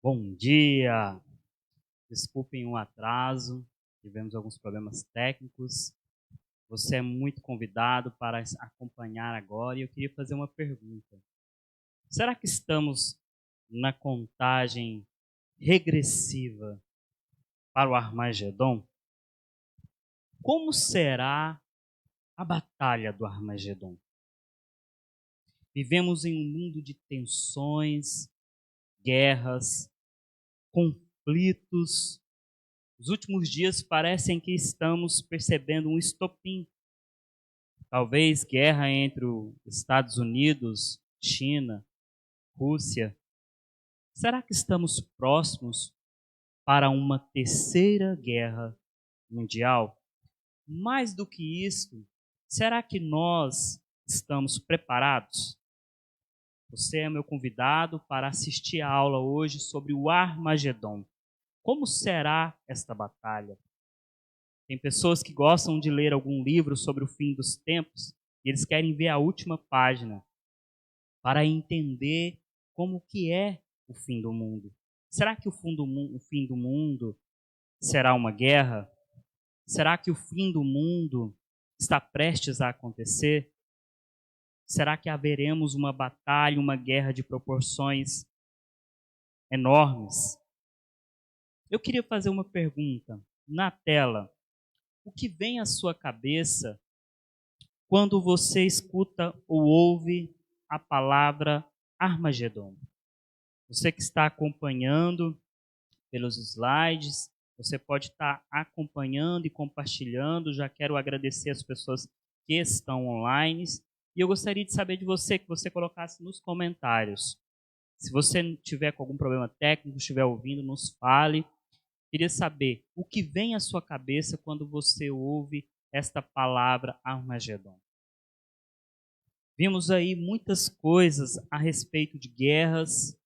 Bom dia! Desculpem o atraso, tivemos alguns problemas técnicos. Você é muito convidado para acompanhar agora e eu queria fazer uma pergunta. Será que estamos na contagem regressiva para o Armagedon? Como será a batalha do Armagedon? Vivemos em um mundo de tensões, guerras, conflitos. Os últimos dias parecem que estamos percebendo um estopim. Talvez guerra entre os Estados Unidos, China, Rússia. Será que estamos próximos para uma terceira guerra mundial? Mais do que isso, será que nós estamos preparados? Você é meu convidado para assistir a aula hoje sobre o Armagedon. Como será esta batalha? Tem pessoas que gostam de ler algum livro sobre o fim dos tempos e eles querem ver a última página para entender como que é o fim do mundo. Será que o fim do mundo será uma guerra? Será que o fim do mundo está prestes a acontecer? Será que haveremos uma batalha, uma guerra de proporções enormes? Eu queria fazer uma pergunta na tela. O que vem à sua cabeça quando você escuta ou ouve a palavra Armagedon? Você que está acompanhando pelos slides, você pode estar acompanhando e compartilhando. Já quero agradecer as pessoas que estão online. E eu gostaria de saber de você, que você colocasse nos comentários. Se você tiver com algum problema técnico, estiver ouvindo, nos fale. Queria saber o que vem à sua cabeça quando você ouve esta palavra Armagedon. Vimos aí muitas coisas a respeito de guerras,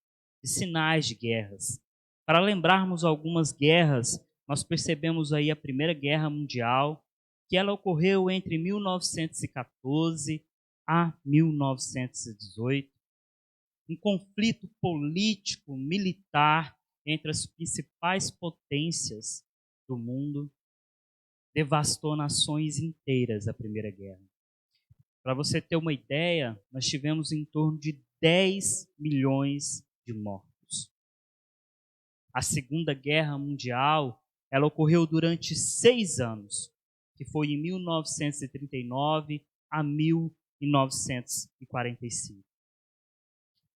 de sinais de guerras. Para lembrarmos algumas guerras, nós percebemos aí a Primeira Guerra Mundial, que ela ocorreu entre 1914 a 1918. Um conflito político, militar, entre as principais potências do mundo, devastou nações inteiras a Primeira Guerra. Para você ter uma ideia, nós tivemos em torno de 10 milhões de mortos. A Segunda Guerra Mundial, ela ocorreu durante 6 anos, que foi em 1939 a 1945.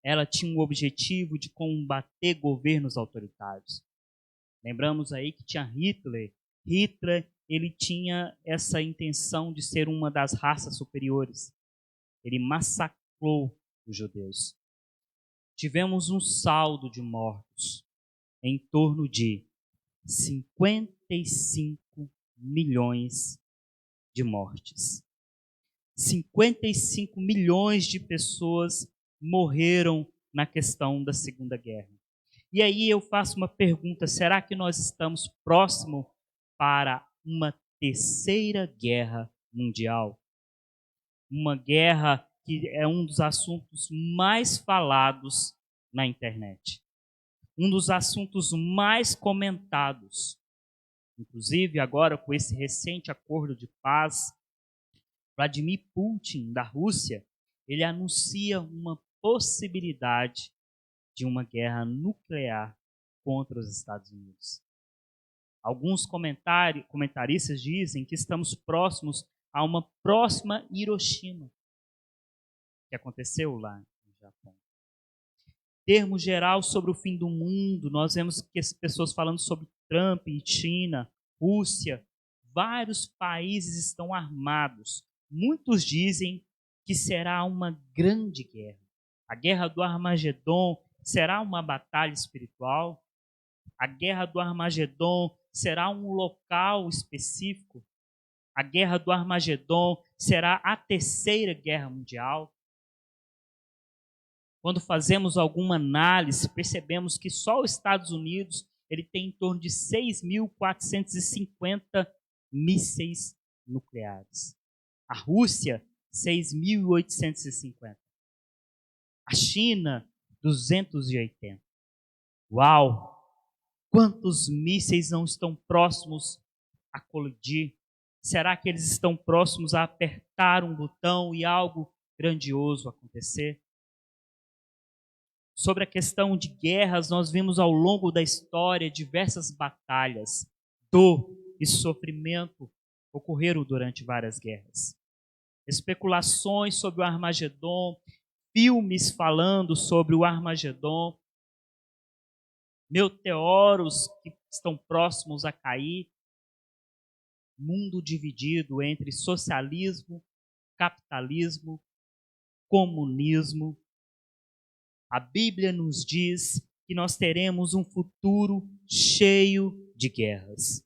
Ela tinha o objetivo de combater governos autoritários. Lembramos aí que tinha Hitler. Hitler, ele tinha essa intenção de ser uma das raças superiores. Ele massacrou os judeus. Tivemos um saldo de mortos em torno de 55 milhões de mortes. 55 milhões de pessoas morreram na questão da Segunda Guerra. E aí eu faço uma pergunta, será que nós estamos próximos para uma terceira guerra mundial? Uma guerra que é um dos assuntos mais falados na internet. Um dos assuntos mais comentados. Inclusive, agora com esse recente acordo de paz, Vladimir Putin, da Rússia, ele anuncia uma possibilidade de uma guerra nuclear contra os Estados Unidos. Alguns comentaristas dizem que estamos próximos a uma próxima Hiroshima, que aconteceu lá no Japão. Termo geral sobre o fim do mundo, nós vemos que as pessoas falando sobre Trump e China, Rússia, vários países estão armados. Muitos dizem que será uma grande guerra. A guerra do Armagedon será uma batalha espiritual? A guerra do Armagedon será um local específico? A guerra do Armagedon será a terceira guerra mundial? Quando fazemos alguma análise, percebemos que só os Estados Unidos ele tem em torno de 6.450 mísseis nucleares. A Rússia, 6.850. A China, 280. Uau! Quantos mísseis não estão próximos a colidir? Será que eles estão próximos a apertar um botão e algo grandioso acontecer? Sobre a questão de guerras, nós vimos ao longo da história diversas batalhas, dor e sofrimento ocorreram durante várias guerras. Especulações sobre o Armagedon, filmes falando sobre o Armagedon, meteoros que estão próximos a cair, mundo dividido entre socialismo, capitalismo, comunismo. A Bíblia nos diz que nós teremos um futuro cheio de guerras.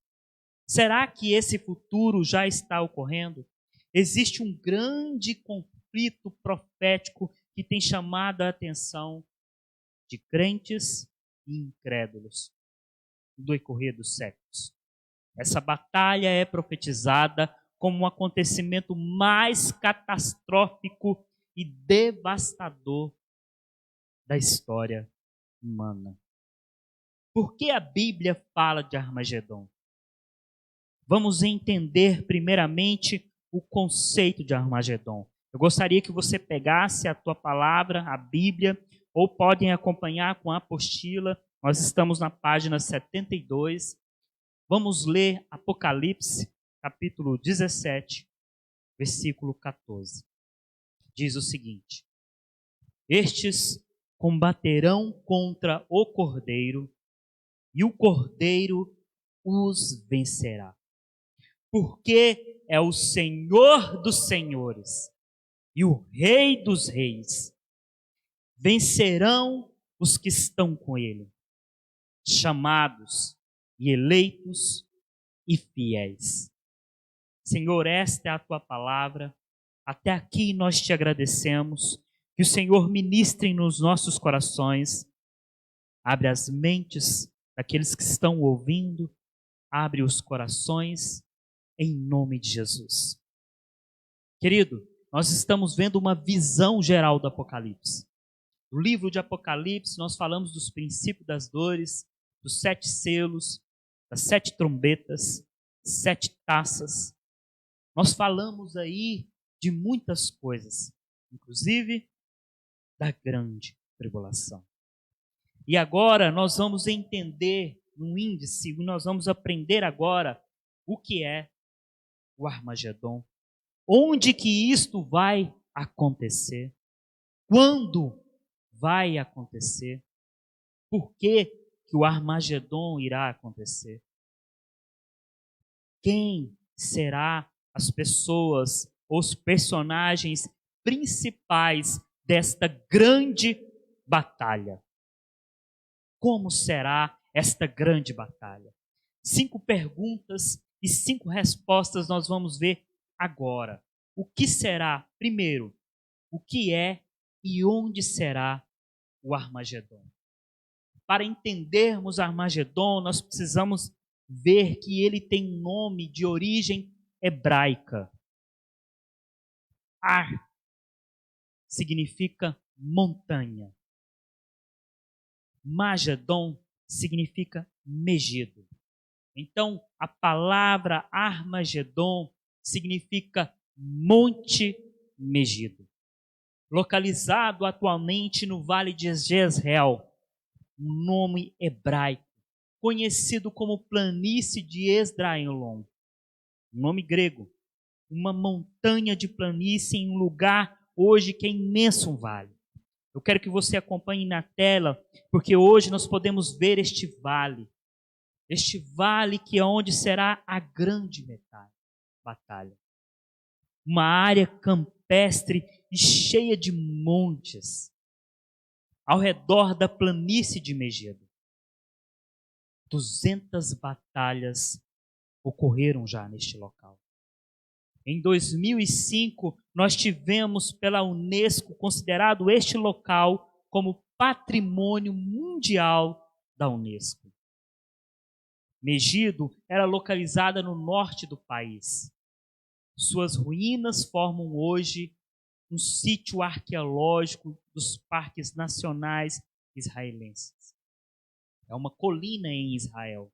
Será que esse futuro já está ocorrendo? Existe um grande conflito profético que tem chamado a atenção de crentes e incrédulos do decorrer dos séculos. Essa batalha é profetizada como um acontecimento mais catastrófico e devastador da história humana. Por que a Bíblia fala de Armagedon? Vamos entender primeiramente o conceito de Armagedon. Eu gostaria que você pegasse a tua palavra, a Bíblia, ou podem acompanhar com a apostila. Nós estamos na página 72. Vamos ler Apocalipse, capítulo 17, versículo 14. Diz o seguinte: estes combaterão contra o Cordeiro, e o Cordeiro os vencerá. Porque é o Senhor dos senhores e o Rei dos reis. Vencerão os que estão com ele, chamados e eleitos e fiéis. Senhor, esta é a tua palavra. Até aqui nós te agradecemos. Que o Senhor ministre nos nossos corações. Abre as mentes daqueles que estão ouvindo. Abre os corações em nome de Jesus. Querido, nós estamos vendo uma visão geral do Apocalipse. No livro de Apocalipse, nós falamos dos princípios das dores, dos 7 selos, das 7 trombetas, 7 taças. Nós falamos aí de muitas coisas, inclusive da grande tribulação. E agora nós vamos entender no índice, nós vamos aprender agora o que é o Armagedon. Onde que isto vai acontecer? Quando vai acontecer? Por que que o Armagedon irá acontecer? Quem será as pessoas, os personagens principais desta grande batalha? Como será esta grande batalha? 5 perguntas e 5 respostas nós vamos ver agora. O que será? Primeiro, o que é e onde será o Armagedon? Para entendermos Armagedon, nós precisamos ver que ele tem um nome de origem hebraica. Ar significa montanha. Magedon significa Megido. Então, a palavra Armagedon significa Monte Megido. Localizado atualmente no Vale de Jezreel, um nome hebraico, conhecido como Planície de Esdraelon. Nome grego, uma montanha de planície em um lugar hoje que é imenso um vale. Eu quero que você acompanhe na tela, porque hoje nós podemos ver este vale que é onde será a grande batalha. Uma área campestre e cheia de montes, ao redor da planície de Megido. 200 batalhas ocorreram já neste local. Em 2005, nós tivemos pela Unesco considerado este local como Patrimônio Mundial da Unesco. Megido era localizada no norte do país. Suas ruínas formam hoje um sítio arqueológico dos parques nacionais israelenses. É uma colina em Israel.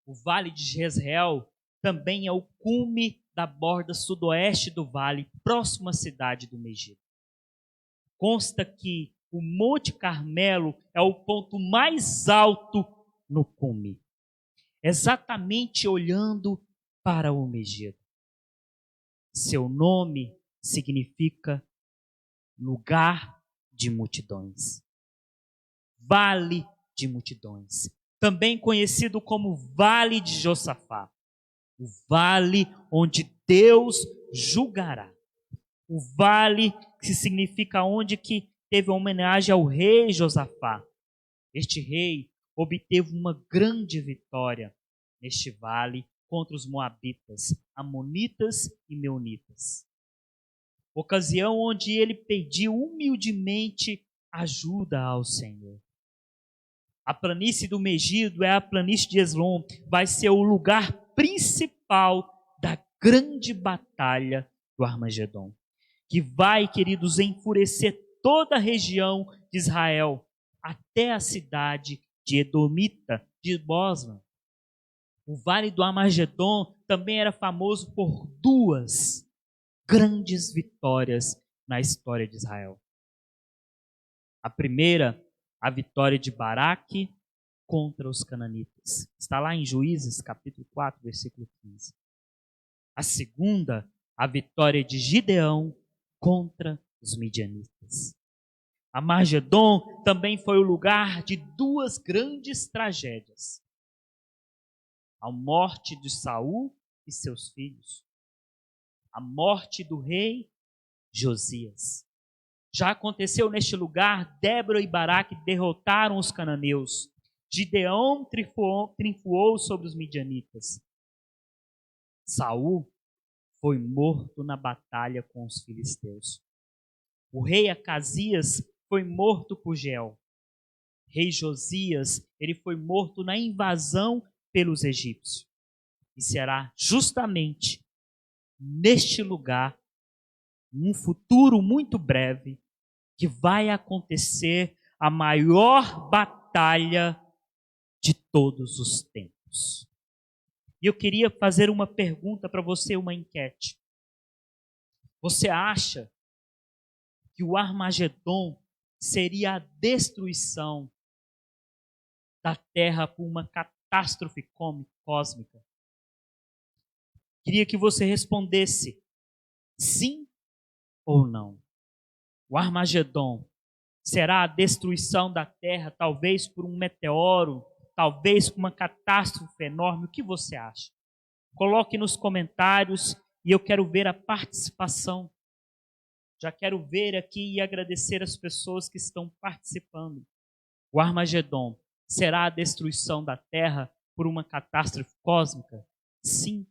O Vale de Jezreel também é o cume da borda sudoeste do vale, próximo à cidade do Megido. Consta que o Monte Carmelo é o ponto mais alto no cume, exatamente olhando para o Megido. Seu nome significa lugar de multidões, vale de multidões, também conhecido como Vale de Josafá, o vale onde Deus julgará, o vale que significa onde que teve homenagem ao rei Josafá. Este rei obteve uma grande vitória neste vale contra os moabitas, amonitas e meunitas. Ocasião onde ele pediu humildemente ajuda ao Senhor. A planície do Megido é a planície de Eslon, vai ser o lugar principal da grande batalha do Armagedon, que vai, queridos, enfurecer toda a região de Israel, até a cidade de Edomita, de Bosra. O Vale do Armagedon também era famoso por duas grandes vitórias na história de Israel. A primeira, a vitória de Baraque contra os cananitas. Está lá em Juízes, capítulo 4, versículo 15. A segunda, a vitória de Gideão contra os midianitas. Armagedon também foi o lugar de duas grandes tragédias: a morte de Saul e seus filhos, a morte do rei Josias. Já aconteceu neste lugar, Débora e Baraque derrotaram os cananeus. Gideão triunfou sobre os midianitas. Saul foi morto na batalha com os filisteus. O rei Acasias foi morto por Jeel. Rei Josias, ele foi morto na invasão pelos egípcios. E será justamente neste lugar, num futuro muito breve, que vai acontecer a maior batalha de todos os tempos. E eu queria fazer uma pergunta para você, uma enquete. Você acha que o Armagedon seria a destruição da Terra por uma catástrofe cósmica? Queria que você respondesse sim ou não. O Armagedon será a destruição da Terra, talvez por um meteoro, talvez por uma catástrofe enorme. O que você acha? Coloque nos comentários e eu quero ver a participação. Já quero ver aqui e agradecer as pessoas que estão participando. O Armagedon será a destruição da Terra por uma catástrofe cósmica? Sim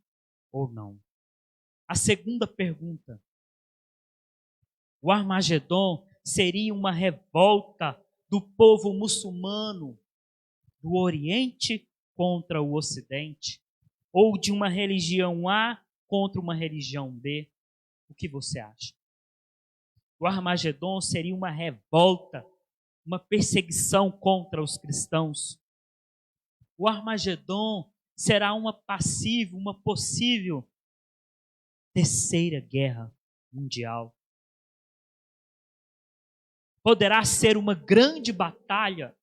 ou não? A segunda pergunta. O Armagedon seria uma revolta do povo muçulmano do Oriente contra o Ocidente? Ou de uma religião A contra uma religião B? O que você acha? O Armagedon seria uma revolta, uma perseguição contra os cristãos? O Armagedon será uma possível terceira guerra mundial? Poderá ser uma grande batalha,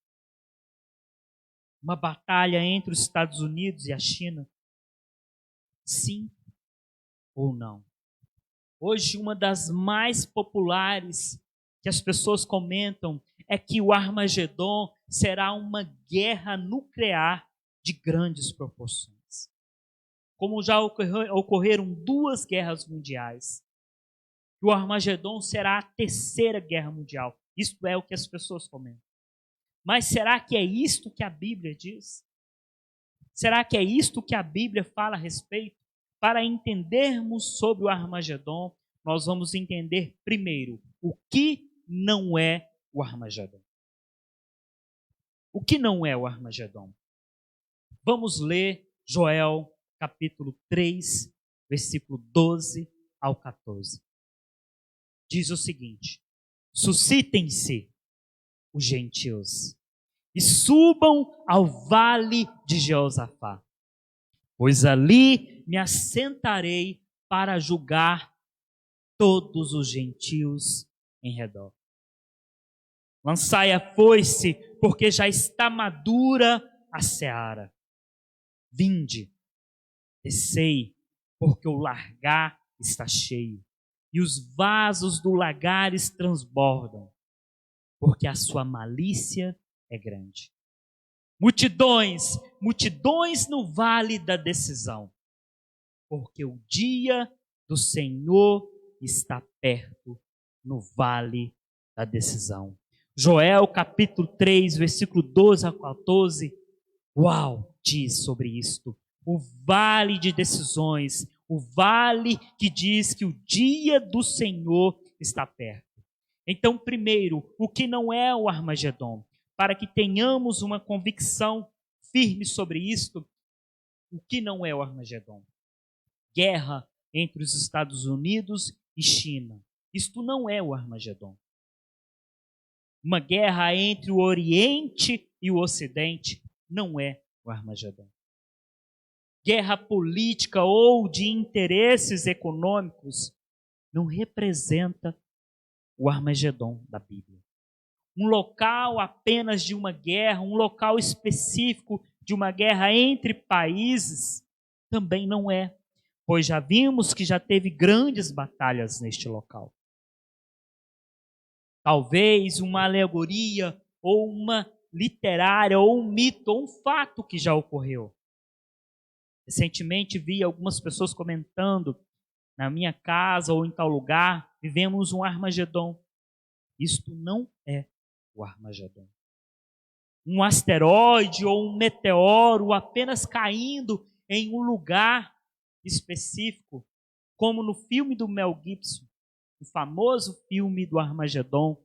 uma batalha entre os Estados Unidos e a China? Sim ou não? Hoje, uma das mais populares que as pessoas comentam é que o Armagedon será uma guerra nuclear de grandes proporções. Como já ocorreram duas guerras mundiais, o Armagedon será a terceira guerra mundial. Isto é o que as pessoas comentam. Mas será que é isto que a Bíblia diz? Será que é isto que a Bíblia fala a respeito? Para entendermos sobre o Armagedon, nós vamos entender primeiro o que não é o Armagedon. O que não é o Armagedon? Vamos ler Joel capítulo 3, versículo 12 ao 14. Diz o seguinte: suscitem-se os gentios e subam ao vale de Jeosafá, pois ali me assentarei para julgar todos os gentios em redor. Lançai a foice, porque já está madura a seara. Vinde, descei, porque o largar está cheio, e os vasos do lagares transbordam, porque a sua malícia é grande. Multidões, multidões no vale da decisão, porque o dia do Senhor está perto no vale da decisão. Joel capítulo 3, versículo 12 a 14, diz sobre isto. O vale de decisões, o vale que diz que o dia do Senhor está perto. Então, primeiro, o que não é o Armagedon? Para que tenhamos uma convicção firme sobre isto, o que não é o Armagedon? Guerra entre os Estados Unidos e China. Isto não é o Armagedon. Uma guerra entre o Oriente e o Ocidente não é o Armagedon. Guerra política ou de interesses econômicos não representa o Armagedon da Bíblia. Um local apenas de uma guerra, um local específico de uma guerra entre países, também não é, pois já vimos que já teve grandes batalhas neste local. Talvez uma alegoria, ou uma literária, ou um mito, ou um fato que já ocorreu. Recentemente vi algumas pessoas comentando, na minha casa ou em tal lugar, vivemos um Armagedon. Isto não é o Armagedon. Um asteroide ou um meteoro apenas caindo em um lugar específico, como no filme do Mel Gibson, o famoso filme do Armagedon,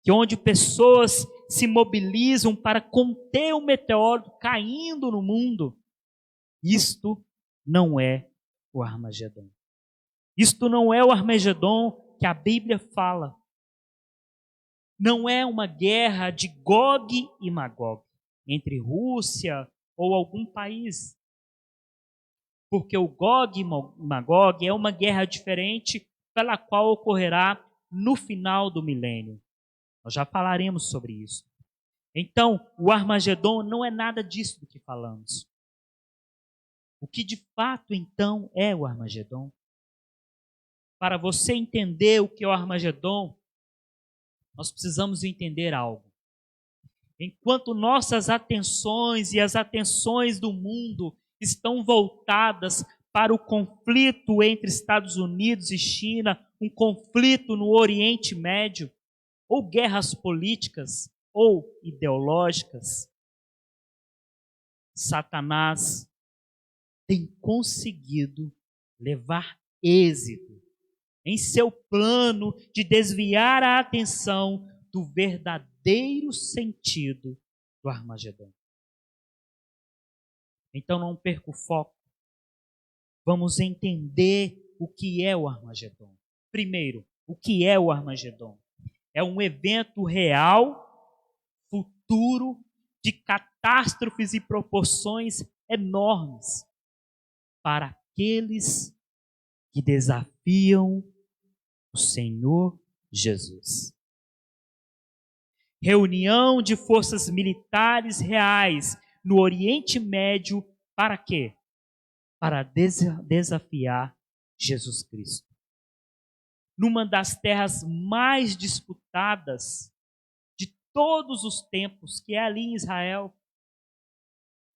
que onde pessoas se mobilizam para conter o meteoro caindo no mundo. Isto não é o Armagedon. Isto não é o Armagedon que a Bíblia fala. Não é uma guerra de Gog e Magog, entre Rússia ou algum país. Porque o Gog e Magog é uma guerra diferente pela qual ocorrerá no final do milênio. Nós já falaremos sobre isso. Então, o Armagedon não é nada disso do que falamos. O que de fato, então, é o Armagedon? Para você entender o que é o Armagedon, nós precisamos entender algo. Enquanto nossas atenções e as atenções do mundo estão voltadas para o conflito entre Estados Unidos e China, um conflito no Oriente Médio, ou guerras políticas ou ideológicas, Satanás tem conseguido levar êxito em seu plano de desviar a atenção do verdadeiro sentido do Armagedon. Então não perca o foco. Vamos entender o que é o Armagedon. Primeiro, o que é o Armagedon? É um evento real, futuro, de catástrofes e proporções enormes para aqueles que desafiam o Senhor Jesus. Reunião de forças militares reais no Oriente Médio para quê? Para desafiar Jesus Cristo. Numa das terras mais disputadas de todos os tempos, que é ali em Israel,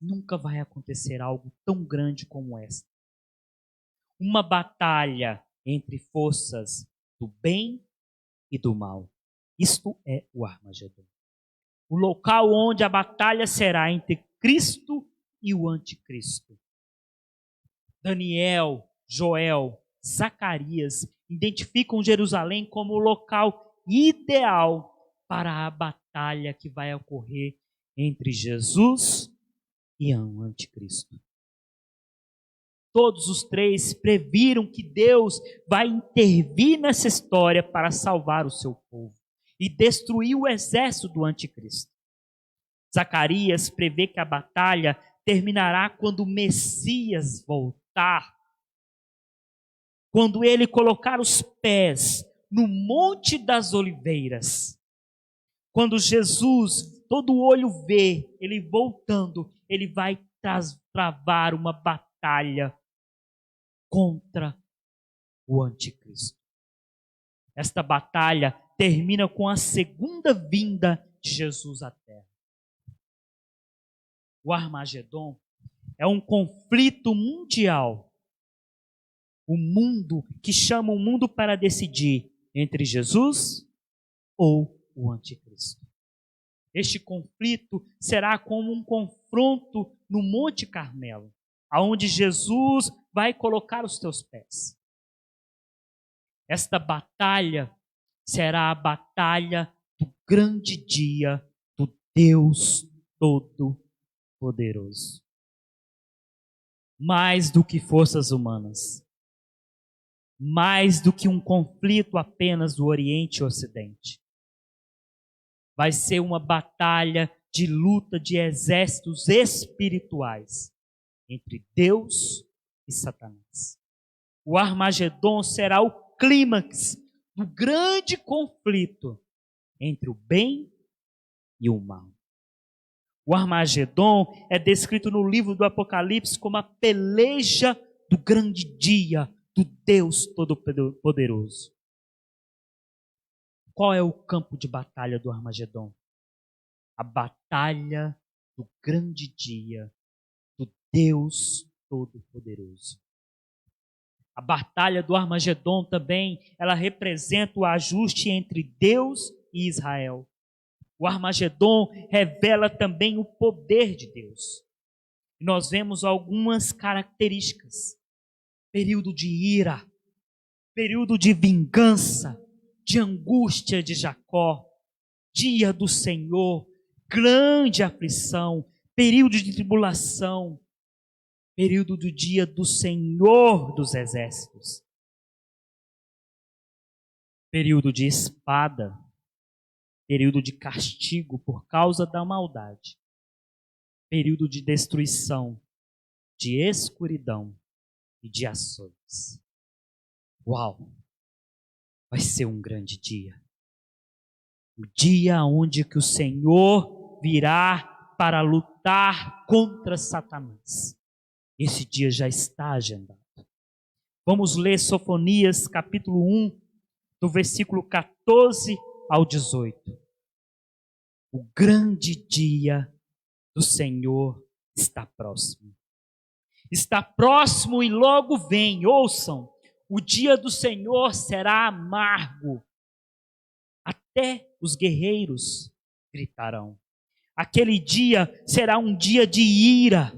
nunca vai acontecer algo tão grande como esta. Uma batalha entre forças do bem e do mal. Isto é o Armagedon. O local onde a batalha será entre Cristo e o anticristo. Daniel, Joel, Zacarias identificam Jerusalém como o local ideal para a batalha que vai ocorrer entre Jesus e o anticristo. Todos os três previram que Deus vai intervir nessa história para salvar o seu povo e destruir o exército do anticristo. Zacarias prevê que a batalha terminará quando o Messias voltar. Quando ele colocar os pés no Monte das Oliveiras. Quando Jesus, todo olho vê, ele voltando, ele vai travar uma batalha contra o anticristo. Esta batalha termina com a segunda vinda de Jesus à terra. O Armagedon é um conflito mundial. O mundo que chama o mundo para decidir entre Jesus ou o anticristo. Este conflito será como um confronto no Monte Carmelo, aonde Jesus vai colocar os teus pés. Esta batalha será a batalha do grande dia do Deus Todo-Poderoso. Mais do que forças humanas, mais do que um conflito apenas do Oriente e Ocidente. Vai ser uma batalha de luta de exércitos espirituais entre Deus e Satanás. O Armagedon será o clímax do grande conflito entre o bem e o mal. O Armagedon é descrito no livro do Apocalipse como a peleja do grande dia do Deus Todo-Poderoso. Qual é o campo de batalha do Armagedon? A batalha do grande dia do Deus Todo-Poderoso. A batalha do Armagedon também, ela representa o ajuste entre Deus e Israel. O Armagedon revela também o poder de Deus. Nós vemos algumas características. Período de ira, período de vingança, de angústia de Jacó, dia do Senhor, grande aflição, período de tribulação, período do dia do Senhor dos exércitos, período de espada, período de castigo por causa da maldade, período de destruição, de escuridão e de açoites. Uau! Vai ser um grande dia. O dia onde que o Senhor virá para lutar contra Satanás. Esse dia já está agendado. Vamos ler Sofonias capítulo 1, do versículo 14 ao 18. O grande dia do Senhor está próximo. Está próximo e logo vem. Ouçam, o dia do Senhor será amargo. Até os guerreiros gritarão. Aquele dia será um dia de ira,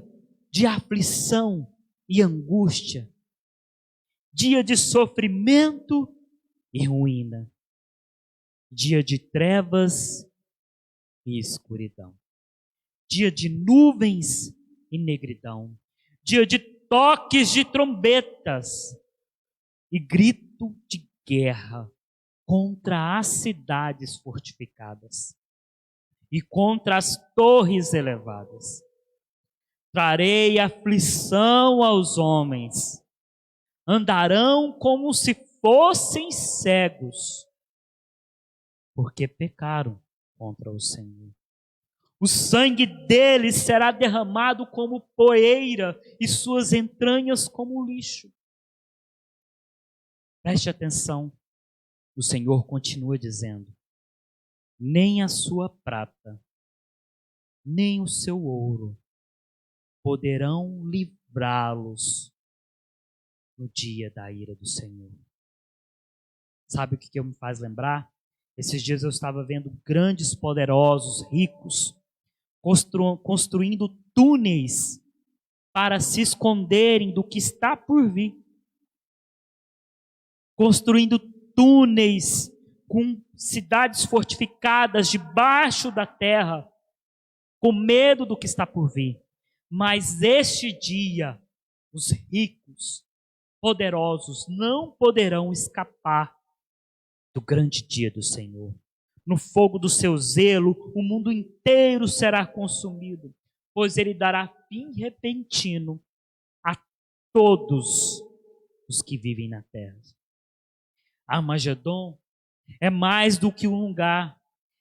de aflição e angústia. Dia de sofrimento e ruína. Dia de trevas e escuridão. Dia de nuvens e negridão. Dia de toques de trombetas e grito de guerra contra as cidades fortificadas e contra as torres elevadas. Trarei aflição aos homens, andarão como se fossem cegos, porque pecaram contra o Senhor. O sangue deles será derramado como poeira e suas entranhas como lixo. Preste atenção, o Senhor continua dizendo: nem a sua prata, nem o seu ouro poderão livrá-los no dia da ira do Senhor. Sabe o que me faz lembrar? Esses dias eu estava vendo grandes, poderosos, ricos, construindo túneis para se esconderem do que está por vir. Construindo túneis com cidades fortificadas debaixo da terra, com medo do que está por vir. Mas este dia, os ricos, poderosos, não poderão escapar do grande dia do Senhor. No fogo do seu zelo, o mundo inteiro será consumido, pois ele dará fim repentino a todos os que vivem na terra. Armagedon é mais do que um lugar,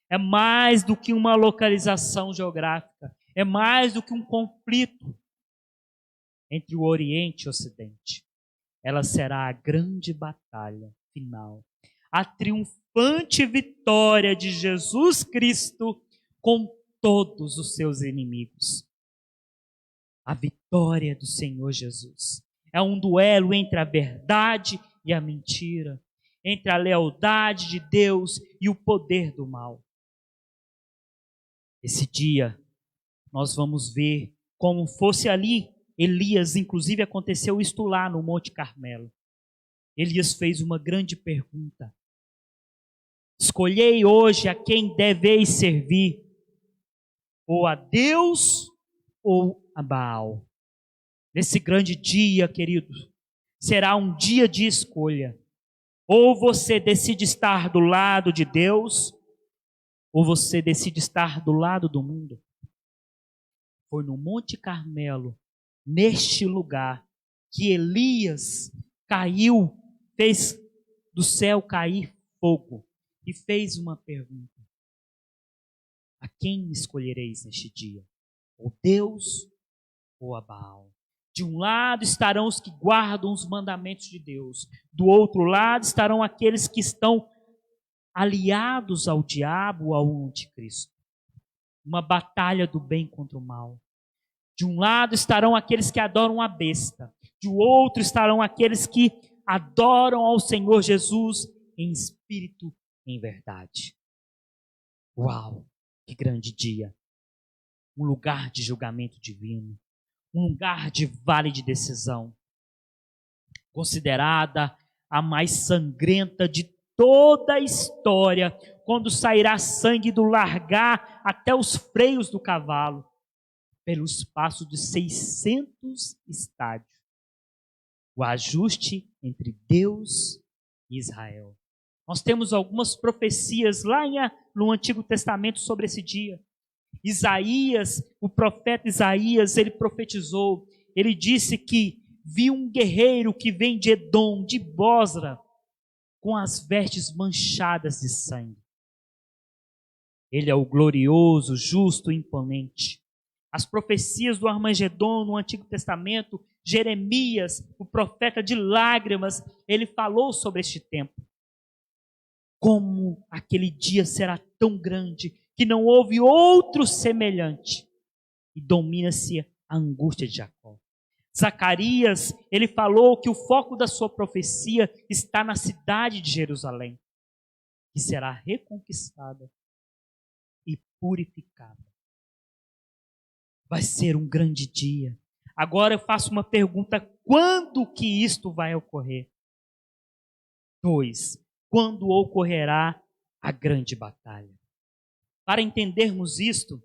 é mais do que uma localização geográfica, é mais do que um conflito entre o Oriente e o Ocidente. Ela será a grande batalha final, a triunfante vitória de Jesus Cristo com todos os seus inimigos. A vitória do Senhor Jesus é um duelo entre a verdade e a mentira, entre a lealdade de Deus e o poder do mal. Esse dia nós vamos ver como fosse ali Elias, inclusive aconteceu isto lá no Monte Carmelo. Elias fez uma grande pergunta: escolhei hoje a quem deveis servir, ou a Deus ou a Baal. Nesse grande dia, queridos, será um dia de escolha. Ou você decide estar do lado de Deus, ou você decide estar do lado do mundo. Foi no Monte Carmelo, neste lugar, que Elias caiu, fez do céu cair fogo e fez uma pergunta: a quem escolhereis neste dia? Ou Deus ou a Baal? De um lado estarão os que guardam os mandamentos de Deus, do outro lado estarão aqueles que estão aliados ao diabo, ao anticristo. Uma batalha do bem contra o mal. De um lado estarão aqueles que adoram a besta, do outro estarão aqueles que adoram ao Senhor Jesus em espírito e em verdade. Uau, que grande dia! Um lugar de julgamento divino, um lugar de vale de decisão, considerada a mais sangrenta de toda a história, quando sairá sangue do largar até os freios do cavalo, pelo espaço de 600 estádios. O ajuste entre Deus e Israel. Nós temos algumas profecias lá no Antigo Testamento sobre esse dia. Isaías, o profeta Isaías, ele profetizou, ele disse que viu um guerreiro que vem de Edom, de Bosra, com as vestes manchadas de sangue. Ele é o glorioso, justo e imponente. As profecias do Armagedon no Antigo Testamento, Jeremias, o profeta de lágrimas, ele falou sobre este tempo. Como aquele dia será tão grande que não houve outro semelhante. E domina-se a angústia de Jacó. Zacarias, ele falou que o foco da sua profecia está na cidade de Jerusalém, que será reconquistada e purificada. Vai ser um grande dia. Agora eu faço uma pergunta: quando que isto vai ocorrer? 2. Quando ocorrerá a grande batalha? Para entendermos isto,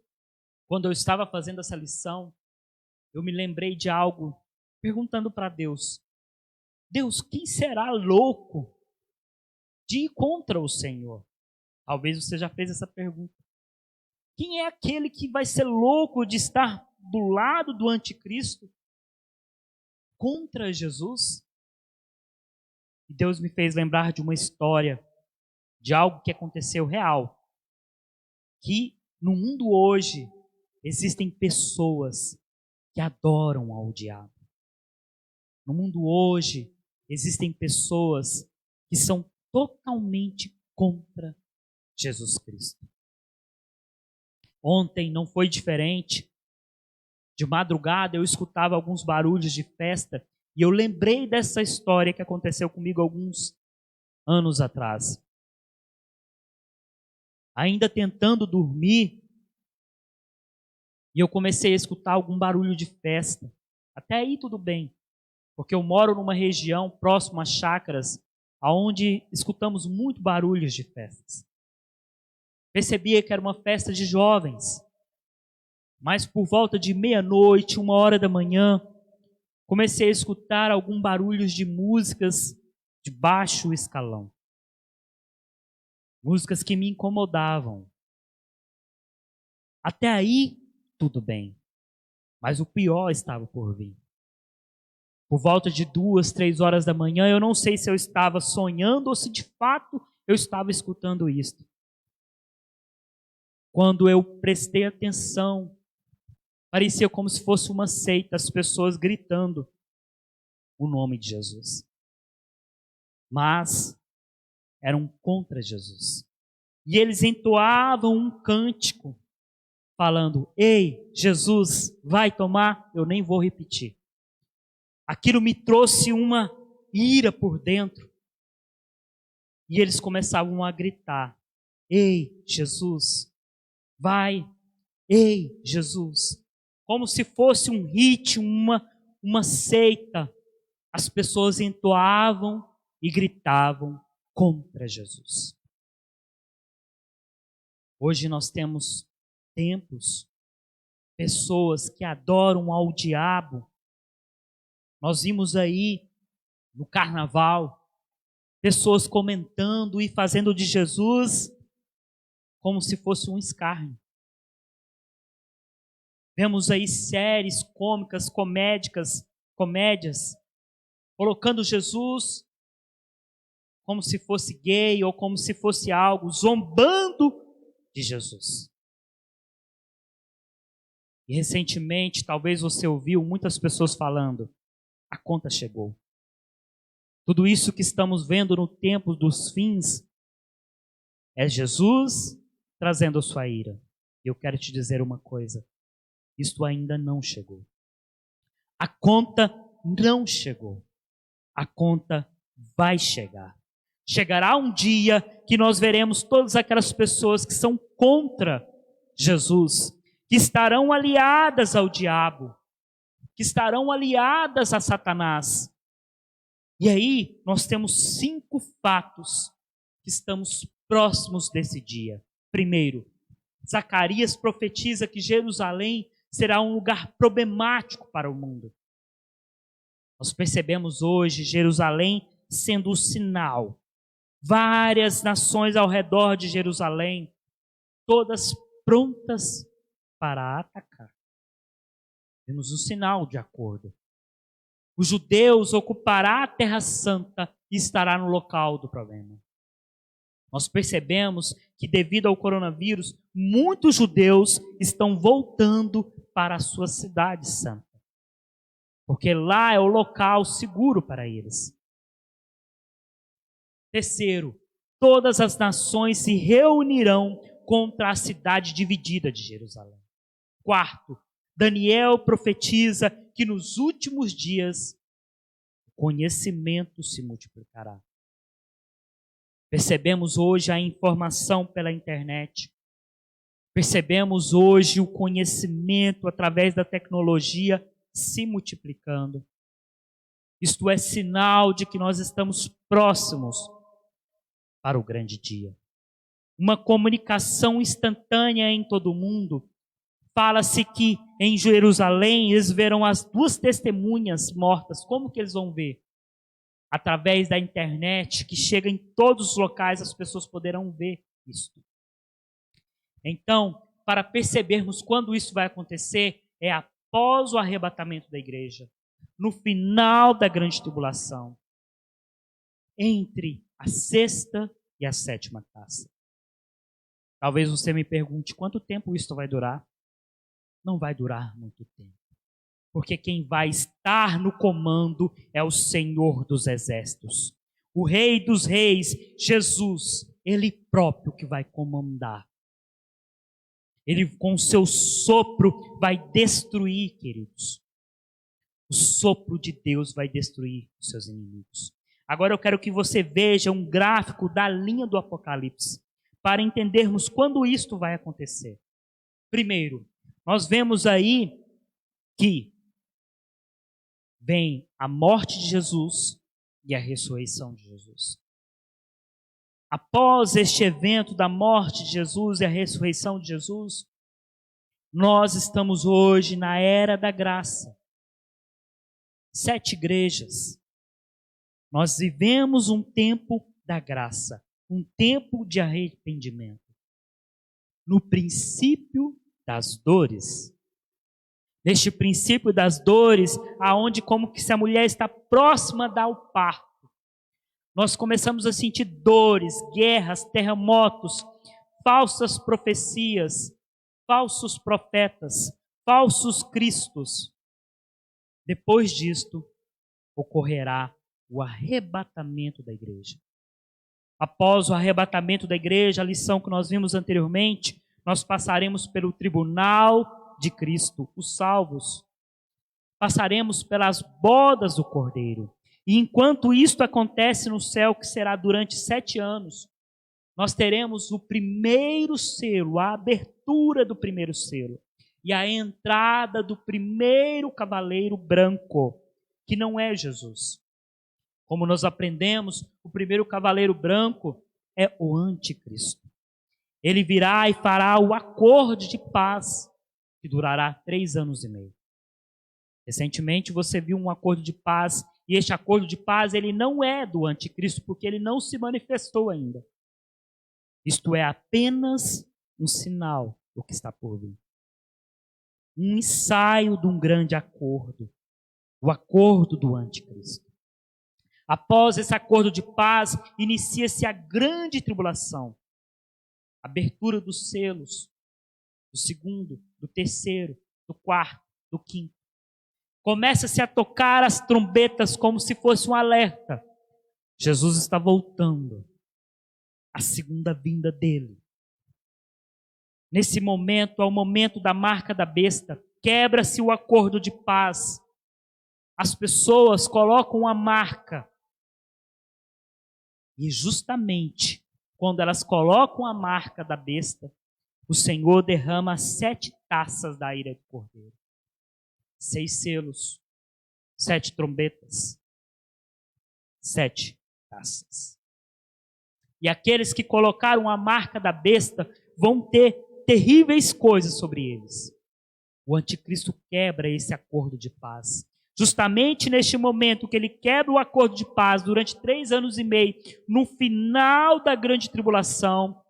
quando eu estava fazendo essa lição, eu me lembrei de algo, perguntando para Deus: Deus, quem será louco de ir contra o Senhor? Talvez você já fez essa pergunta. Quem é aquele que vai ser louco de estar do lado do anticristo contra Jesus? E Deus me fez lembrar de uma história, de algo que aconteceu real. Que no mundo hoje existem pessoas que adoram ao diabo. No mundo hoje existem pessoas que são totalmente contra Jesus Cristo. Ontem não foi diferente. De madrugada eu escutava alguns barulhos de festa e eu lembrei dessa história que aconteceu comigo alguns anos atrás. Ainda tentando dormir, e eu comecei a escutar algum barulho de festa. Até aí tudo bem, porque eu moro numa região próxima a chácaras, onde escutamos muito barulhos de festas. Percebia que era uma festa de jovens, mas por volta de meia-noite, 1h da manhã, comecei a escutar algum barulhos de músicas de baixo escalão. músicas que me incomodavam. Até aí, tudo bem. Mas o pior estava por vir. Por volta de 2, 3 horas da manhã, eu não sei se eu estava sonhando ou se de fato eu estava escutando isto. Quando eu prestei atenção, parecia como se fosse uma seita, as pessoas gritando o nome de Jesus. Mas eram contra Jesus. E eles entoavam um cântico, falando: ei, Jesus, vai tomar? Eu nem vou repetir. Aquilo me trouxe uma ira por dentro. E eles começavam a gritar: ei, Jesus, vai, ei, Jesus. Como se fosse um ritmo, uma seita. As pessoas entoavam e gritavam contra Jesus. Hoje nós temos templos, pessoas que adoram ao diabo. Nós vimos aí no carnaval pessoas comentando e fazendo de Jesus como se fosse um escárnio. Vemos aí séries cômicas, comédias, colocando Jesus como se fosse gay ou como se fosse algo, zombando de Jesus. E recentemente, talvez você ouviu muitas pessoas falando: a conta chegou. Tudo isso que estamos vendo no tempo dos fins é Jesus trazendo a sua ira. E eu quero te dizer uma coisa: isto ainda não chegou. A conta não chegou. A conta vai chegar. Chegará um dia que nós veremos todas aquelas pessoas que são contra Jesus, que estarão aliadas ao diabo, que estarão aliadas a Satanás. E aí nós temos 5 fatos que estamos próximos desse dia. Primeiro, Zacarias profetiza que Jerusalém será um lugar problemático para o mundo. Nós percebemos hoje Jerusalém sendo o sinal. Várias nações ao redor de Jerusalém, todas prontas para atacar. Temos um sinal de acordo. Os judeus ocupará a Terra Santa e estará no local do problema. Nós percebemos que devido ao coronavírus, muitos judeus estão voltando para a sua cidade santa. Porque lá é o local seguro para eles. Terceiro, todas as nações se reunirão contra a cidade dividida de Jerusalém. Quarto, Daniel profetiza que nos últimos dias o conhecimento se multiplicará. Percebemos hoje a informação pela internet. Percebemos hoje o conhecimento através da tecnologia se multiplicando. Isto é sinal de que nós estamos próximos para o grande dia. Uma comunicação instantânea em todo o mundo. Fala-se que em Jerusalém eles verão as 2 testemunhas mortas. Como que eles vão ver? Através da internet, que chega em todos os locais, as pessoas poderão ver isso. Então, para percebermos quando isso vai acontecer, é após o arrebatamento da igreja, no final da grande tribulação, entre a 6ª e a 7ª taça. Talvez você me pergunte, quanto tempo isso vai durar? Não vai durar muito tempo. Porque quem vai estar no comando é o Senhor dos Exércitos. O Rei dos Reis, Jesus, Ele próprio que vai comandar. Ele com o seu sopro vai destruir, queridos. O sopro de Deus vai destruir os seus inimigos. Agora eu quero que você veja um gráfico da linha do Apocalipse, para entendermos quando isto vai acontecer. Primeiro, nós vemos aí que vem a morte de Jesus e a ressurreição de Jesus. Após este evento da morte de Jesus e a ressurreição de Jesus, nós estamos hoje na era da graça. 7 igrejas. Nós vivemos um tempo da graça. um tempo de arrependimento. No princípio das dores. Neste princípio das dores, aonde como que se a mulher está próxima ao parto, nós começamos a sentir dores, guerras, terremotos, falsas profecias, falsos profetas, falsos cristos. Depois disto, ocorrerá o arrebatamento da igreja. Após o arrebatamento da igreja, a lição que nós vimos anteriormente, nós passaremos pelo tribunal de Cristo, os salvos. Passaremos pelas bodas do Cordeiro. E enquanto isto acontece no céu, que será durante 7 anos, nós teremos o primeiro selo, a abertura do primeiro selo. E a entrada do primeiro cavaleiro branco, que não é Jesus. Como nós aprendemos, o primeiro cavaleiro branco é o anticristo. Ele virá e fará o acordo de paz, que durará 3 anos e meio. Recentemente você viu um acordo de paz, e este acordo de paz ele não é do anticristo, porque ele não se manifestou ainda. Isto é apenas um sinal do que está por vir. Um ensaio de um grande acordo, o acordo do anticristo. Após esse acordo de paz, inicia-se a grande tribulação. Abertura dos selos, do segundo, do terceiro, do quarto, do quinto. Começa-se a tocar as trombetas como se fosse um alerta. Jesus está voltando. A segunda vinda dele. Nesse momento, é o momento da marca da besta. Quebra-se o acordo de paz. As pessoas colocam a marca. E justamente quando elas colocam a marca da besta, o Senhor derrama 7 taças da ira do Cordeiro. 6 selos, 7 trombetas, 7 taças. E aqueles que colocaram a marca da besta vão ter terríveis coisas sobre eles. O anticristo quebra esse acordo de paz. Justamente neste momento que ele quebra o acordo de paz durante 3 anos e meio, no final da grande tribulação,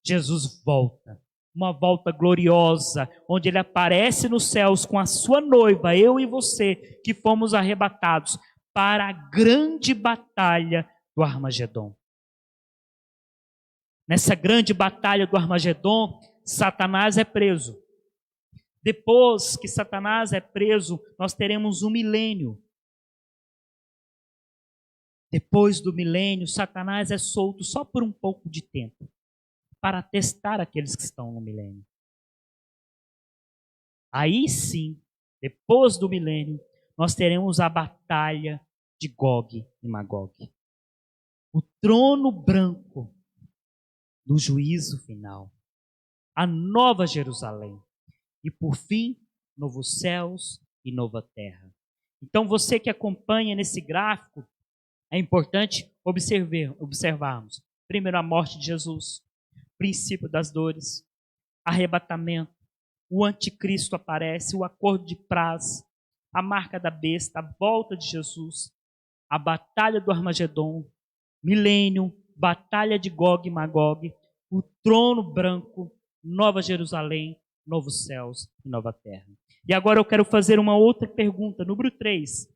Jesus volta. Uma volta gloriosa, onde ele aparece nos céus com a sua noiva, eu e você, que fomos arrebatados para a grande batalha do Armagedon. Nessa grande batalha do Armagedon, Satanás é preso. Depois que Satanás é preso, nós teremos um milênio. Depois do milênio, Satanás é solto só por um pouco de tempo, para testar aqueles que estão no milênio. Aí sim, depois do milênio, nós teremos a batalha de Gog e Magog. O trono branco do juízo final. A nova Jerusalém. E por fim, novos céus e nova terra. Então você que acompanha nesse gráfico, é importante observarmos. Primeiro a morte de Jesus, princípio das dores, arrebatamento, o anticristo aparece, o acordo de paz, a marca da besta, a volta de Jesus, a batalha do Armagedon, milênio, batalha de Gog e Magog, o trono branco, nova Jerusalém, novos céus e nova terra. E agora eu quero fazer uma outra pergunta, número 3.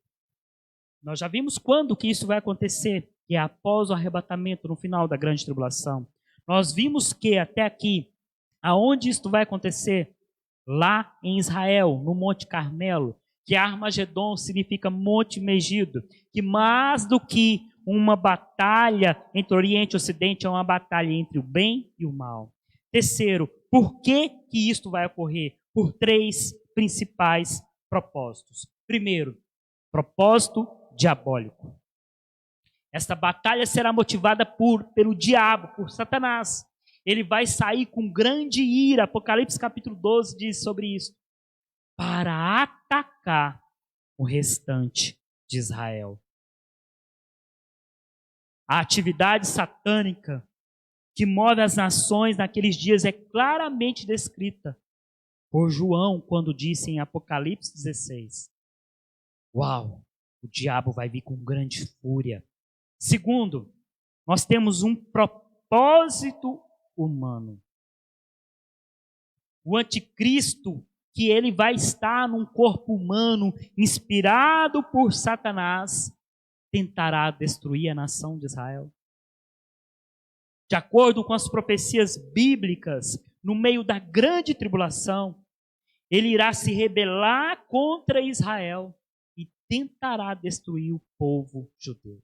Nós já vimos quando que isso vai acontecer, que é após o arrebatamento, no final da grande tribulação. Nós vimos que até aqui, aonde isto vai acontecer? Lá em Israel, no Monte Carmelo, que Armagedon significa Monte Megido, que mais do que uma batalha entre Oriente e Ocidente, é uma batalha entre o bem e o mal. Terceiro, por que isto vai ocorrer? Por 3 principais propósitos. Primeiro, propósito diabólico. Esta batalha será motivada pelo diabo, por Satanás. Ele vai sair com grande ira. Apocalipse capítulo 12 diz sobre isso. Para atacar o restante de Israel. A atividade satânica que move as nações naqueles dias é claramente descrita por João quando disse em Apocalipse 16. Uau, o diabo vai vir com grande fúria. Segundo, nós temos um propósito humano. O anticristo, que ele vai estar num corpo humano, inspirado por Satanás, tentará destruir a nação de Israel. De acordo com as profecias bíblicas, no meio da grande tribulação, ele irá se rebelar contra Israel e tentará destruir o povo judeu.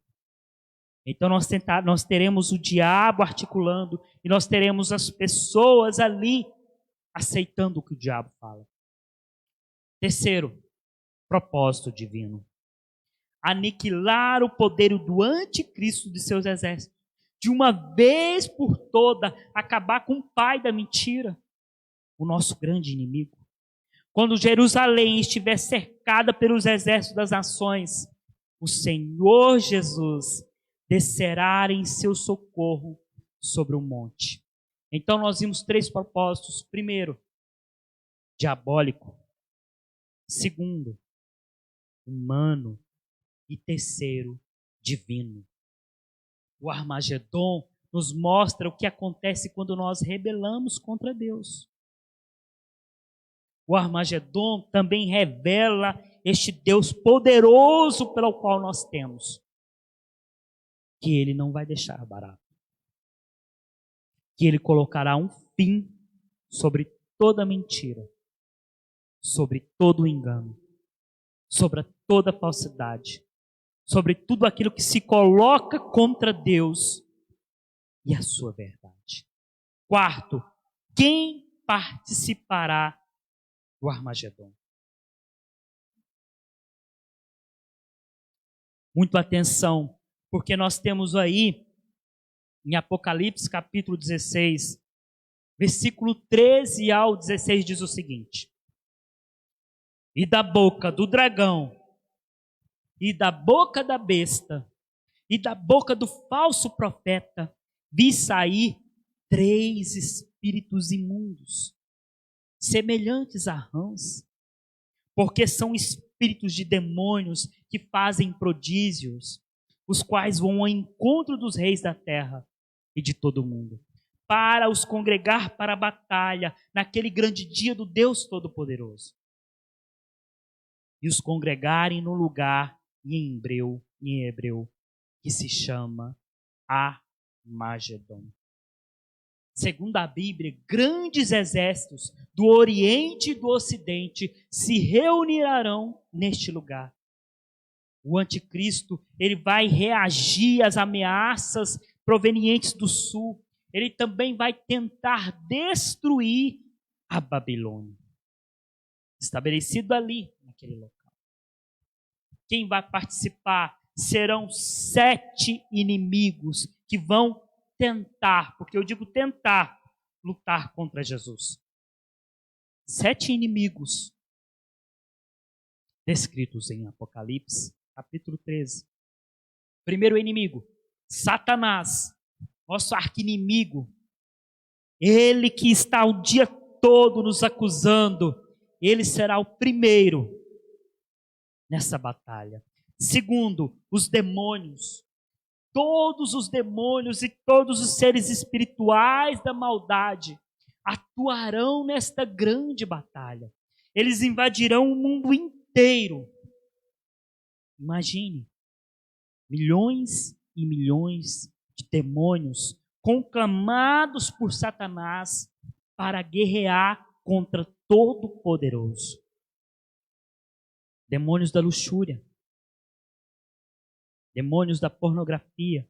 Então nós teremos o diabo articulando e nós teremos as pessoas ali aceitando o que o diabo fala. Terceiro, propósito divino. Aniquilar o poder do anticristo de seus exércitos. De uma vez por toda, acabar com o pai da mentira, o nosso grande inimigo. Quando Jerusalém estiver cercada pelos exércitos das nações, o Senhor Jesus descerá em seu socorro sobre o monte. Então nós vimos 3 propósitos. Primeiro, diabólico. Segundo, humano. E terceiro, divino. O Armagedon nos mostra o que acontece quando nós rebelamos contra Deus. O Armagedon também revela este Deus poderoso pelo qual nós temos. Que ele não vai deixar barato. Que ele colocará um fim sobre toda mentira, sobre todo engano, sobre toda falsidade, sobre tudo aquilo que se coloca contra Deus e a sua verdade. Quarto, quem participará do Armagedon? Muito atenção, porque nós temos aí, em Apocalipse capítulo 16, versículo 13 ao 16, diz o seguinte: e da boca do dragão, e da boca da besta, e da boca do falso profeta, vi sair 3 espíritos imundos, semelhantes a rãs, porque são espíritos de demônios que fazem prodígios, os quais vão ao encontro dos reis da terra e de todo o mundo, para os congregar para a batalha, naquele grande dia do Deus Todo-Poderoso. E os congregarem no lugar, em hebreu, que se chama Armagedon. Segundo a Bíblia, grandes exércitos do Oriente e do Ocidente se reunirão neste lugar. O anticristo, ele vai reagir às ameaças provenientes do sul. Ele também vai tentar destruir a Babilônia, estabelecido ali, naquele local. Quem vai participar serão 7 inimigos que vão tentar, porque eu digo tentar, lutar contra Jesus. 7 inimigos descritos em Apocalipse, capítulo 13. Primeiro inimigo, Satanás, nosso arqui-inimigo. Ele que está o dia todo nos acusando, ele será o primeiro nessa batalha. Segundo, os demônios. Todos os demônios e todos os seres espirituais da maldade atuarão nesta grande batalha. Eles invadirão o mundo inteiro. Imagine, milhões e milhões de demônios conclamados por Satanás para guerrear contra Todo-Poderoso. Demônios da luxúria, demônios da pornografia,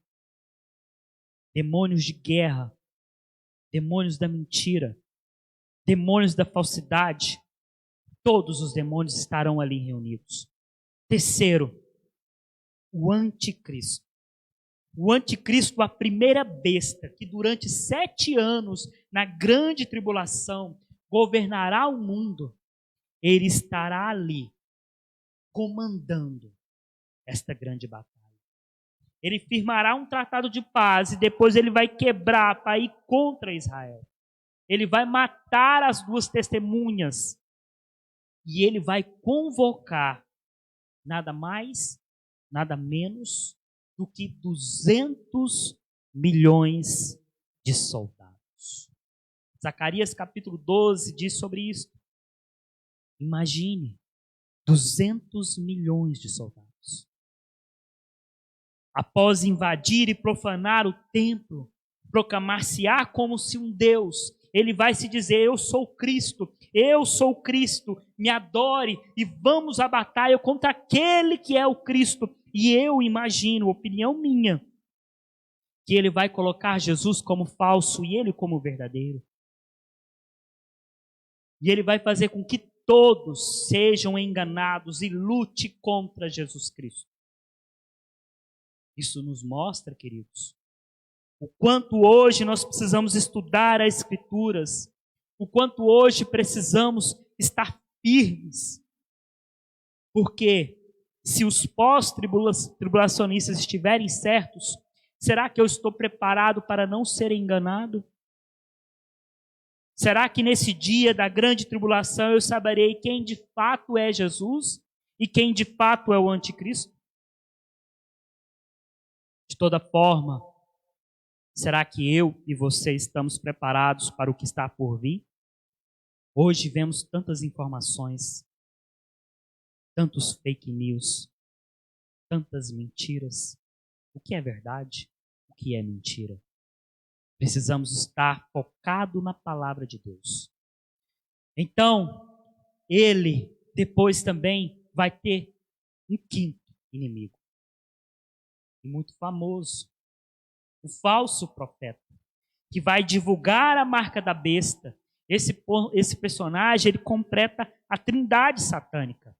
demônios de guerra, demônios da mentira, demônios da falsidade. Todos os demônios estarão ali reunidos. Terceiro, o anticristo. O anticristo, a primeira besta que durante 7 anos, na grande tribulação, governará o mundo. Ele estará ali, comandando esta grande batalha. Ele firmará um tratado de paz e depois ele vai quebrar para ir contra Israel. Ele vai matar as 2 testemunhas e ele vai convocar nada mais, nada menos do que 200 milhões de soldados. Zacarias capítulo 12 diz sobre isso. Imagine 200 milhões de soldados. Após invadir e profanar o templo, proclamar-se-á como se um Deus, ele vai se dizer, eu sou Cristo, me adore e vamos à batalha contra aquele que é o Cristo. E eu imagino, opinião minha, que ele vai colocar Jesus como falso e ele como verdadeiro. E ele vai fazer com que todos sejam enganados e lute contra Jesus Cristo. Isso nos mostra, queridos, o quanto hoje nós precisamos estudar as Escrituras, o quanto hoje precisamos estar firmes. Porque se os pós-tribulacionistas estiverem certos, será que eu estou preparado para não ser enganado? Será que nesse dia da grande tribulação eu saberei quem de fato é Jesus e quem de fato é o anticristo? De toda forma, será que eu e você estamos preparados para o que está por vir? Hoje vemos tantas informações, tantos fake news, tantas mentiras. O que é verdade? O que é mentira? Precisamos estar focados na palavra de Deus. Então, ele depois também vai ter um quinto inimigo. E muito famoso. O falso profeta. Que vai divulgar a marca da besta. Esse personagem, ele completa a trindade satânica.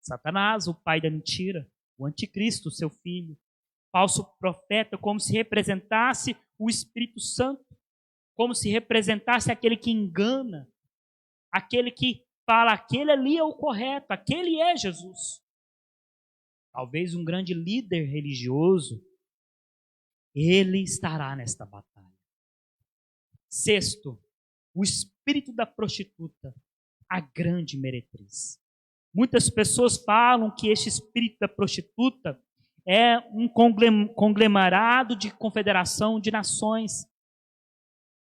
Satanás, o pai da mentira. O anticristo, seu filho. Falso profeta, como se representasse o Espírito Santo, como se representasse aquele que engana, aquele que fala, aquele ali é o correto, aquele é Jesus. Talvez um grande líder religioso, ele estará nesta batalha. Sexto, o espírito da prostituta, a grande meretriz. Muitas pessoas falam que este espírito da prostituta é um conglomerado de confederação de nações.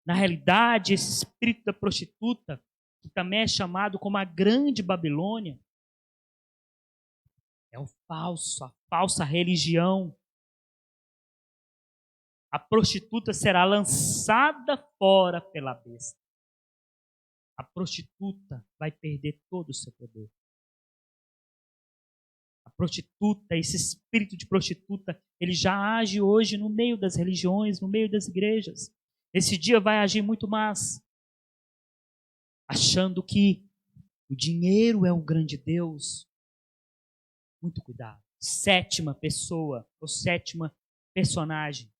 Na realidade, esse espírito da prostituta, que também é chamado como a grande Babilônia, é o falso, a falsa religião. A prostituta será lançada fora pela besta. A prostituta vai perder todo o seu poder. A prostituta, esse espírito de prostituta, ele já age hoje no meio das religiões, no meio das igrejas. Esse dia vai agir muito mais, achando que o dinheiro é o grande Deus. Muito cuidado. Sétima pessoa, ou sétima personagem.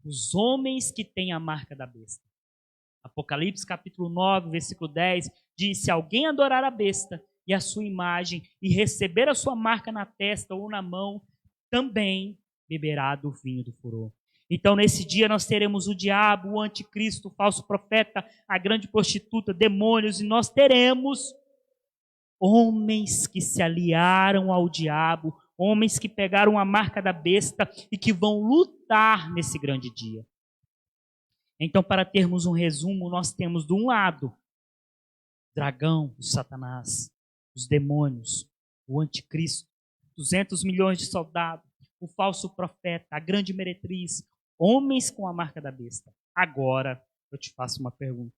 Os homens que têm a marca da besta. Apocalipse capítulo 9, versículo 10, diz, se alguém adorar a besta e a sua imagem e receber a sua marca na testa ou na mão, também beberá do vinho do furor. Então, nesse dia, nós teremos o diabo, o anticristo, o falso profeta, a grande prostituta, demônios, e nós teremos homens que se aliaram ao diabo, homens que pegaram a marca da besta e que vão lutar nesse grande dia. Então, para termos um resumo, nós temos de um lado, o dragão, o Satanás, os demônios, o anticristo, 200 milhões de soldados, o falso profeta, a grande meretriz, homens com a marca da besta. Agora, eu te faço uma pergunta.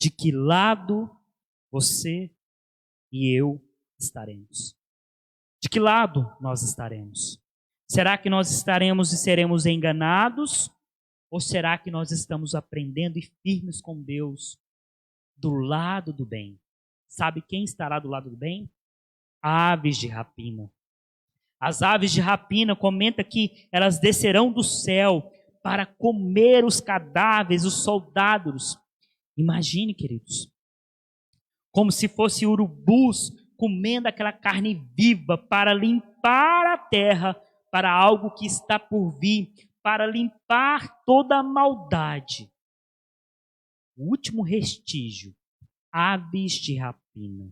De que lado você e eu estaremos? De que lado nós estaremos? Será que nós estaremos e seremos enganados? Ou será que nós estamos aprendendo e firmes com Deus do lado do bem? Sabe quem estará do lado do bem? Aves de rapina. As aves de rapina, comenta que elas descerão do céu para comer os cadáveres, os soldados. Imagine, queridos, como se fosse urubus comendo aquela carne viva para limpar a terra para algo que está por vir, para limpar toda a maldade. O último restígio, aves de rapina.